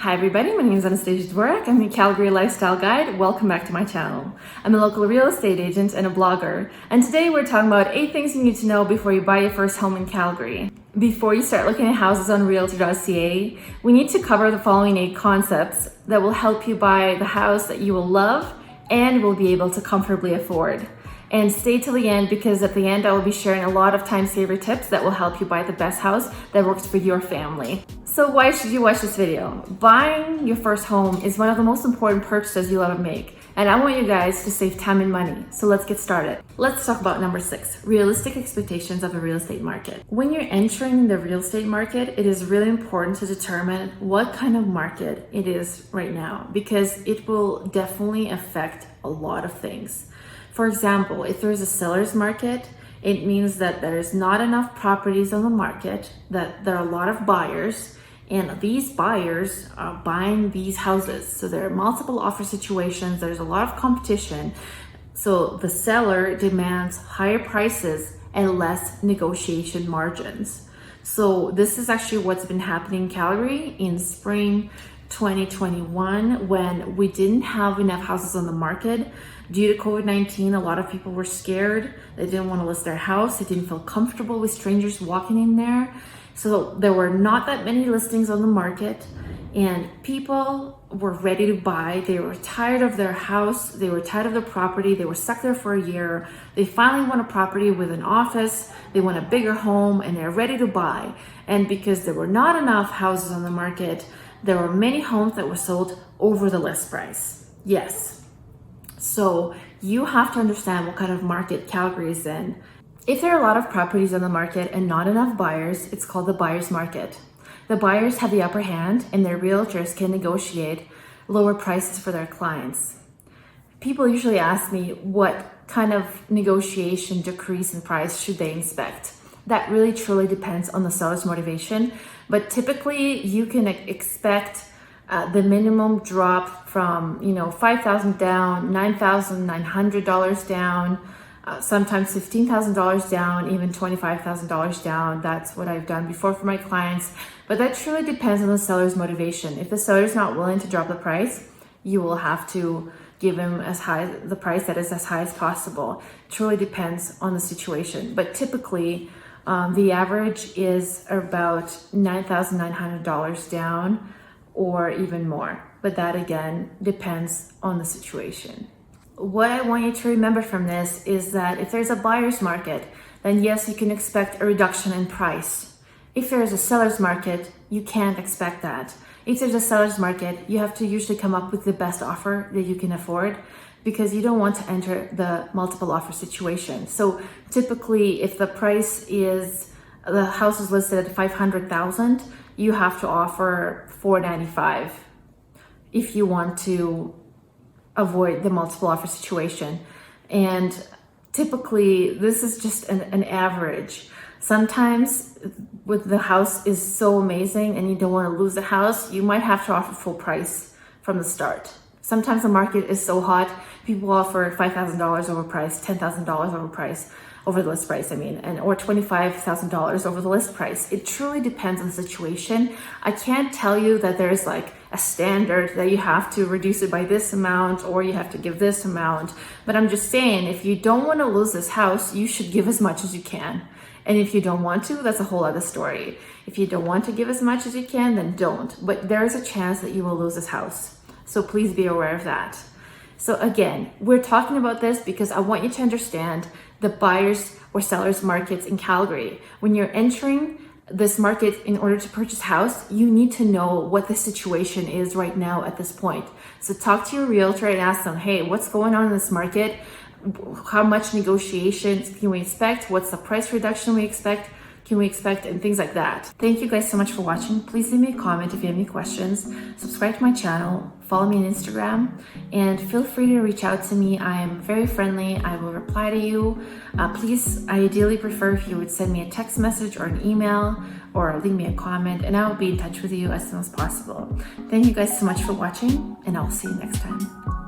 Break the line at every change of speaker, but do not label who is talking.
Hi everybody, my name is Anastasia. I'm the Calgary Lifestyle Guide. Welcome back to my channel. I'm a local real estate agent and a blogger, and today we're talking about 8 things you need to know before you buy your first home in Calgary. Before you start looking at houses on realty.ca, we need to cover the following 8 concepts that will help you buy the house that you will love and will be able to comfortably afford. And stay till the end, because at the end I will be sharing a lot of time saver tips that will help you buy the best house that works for your family. So why should you watch this video? Buying your first home is one of the most important purchases you'll ever make, and I want you guys to save time and money. So let's get started. Let's talk about number 6, realistic expectations of the real estate market. When you're entering the real estate market, it is really important to determine what kind of market it is right now, because it will definitely affect a lot of things. For example, if there's a seller's market, it means that there's not enough properties on the market, that there are a lot of buyers, and these buyers are buying these houses. So there are multiple offer situations, there's a lot of competition. So the seller demands higher prices and less negotiation margins. So this is actually what's been happening in Calgary in spring 2021, when we didn't have enough houses on the market. Due to COVID-19, a lot of people were scared. They didn't want to list their house. They didn't feel comfortable with strangers walking in there. So there were not that many listings on the market, and people were ready to buy. They were tired of their house. They were tired of their property. They were stuck there for a year. They finally want a property with an office. They want a bigger home, and they're ready to buy. And because there were not enough houses on the market, there were many homes that were sold over the list price. Yes. So you have to understand what kind of market Calgary is in. If there are a lot of properties on the market and not enough buyers, it's called the buyer's market. The buyers have the upper hand, and their realtors can negotiate lower prices for their clients. People usually ask me what kind of negotiation decrease in price should they expect. That really truly depends on the seller's motivation, but typically you can expect the minimum drop from $5,000 down, $9,900 down, sometimes $15,000 down, even $25,000 down. That's what I've done before for my clients, but that truly depends on the seller's motivation. If the seller's not willing to drop the price, you will have to give him the price that is as high as possible. It truly depends on the situation, but typically the average is about $9,900 down or even more. But that again depends on the situation. What I want you to remember from this is that if there's a buyer's market, then yes, you can expect a reduction in price. If there is a seller's market, you can't expect that. If there's a seller's market, you have to usually come up with the best offer that you can afford, because you don't want to enter the multiple offer situation. So typically, if the house is listed at $500,000, you have to offer $495 if you want to avoid the multiple offer situation. And typically, this is just an average. Sometimes when the house is so amazing and you don't want to lose the house, you might have to offer full price from the start. Sometimes the market is so hot, people offer $5,000 overpriced, $10,000 overpriced, over the list price, or $25,000 over the list price. It truly depends on the situation. I can't tell you that there's like a standard that you have to reduce it by this amount or you have to give this amount, but I'm just saying, if you don't want to lose this house, you should give as much as you can. And if you don't want to, that's a whole other story. If you don't want to give as much as you can, then don't. But there is a chance that you will lose this house. So please be aware of that. So again, we're talking about this because I want you to understand the buyers or sellers markets in Calgary. When you're entering this market in order to purchase a house, you need to know what the situation is right now at this point. So talk to your realtor and ask them, hey, what's going on in this market? How much negotiations can we expect? What's the price reduction can we expect, and things like that. Thank you guys so much for watching. Please leave me a comment if you have any questions. Subscribe to my channel, follow me on Instagram, and feel free to reach out to me. I am very friendly. I will reply to you. Please, I ideally prefer if you would send me a text message or an email or leave me a comment, and I will be in touch with you as soon as possible. Thank you guys so much for watching, and I'll see you next time.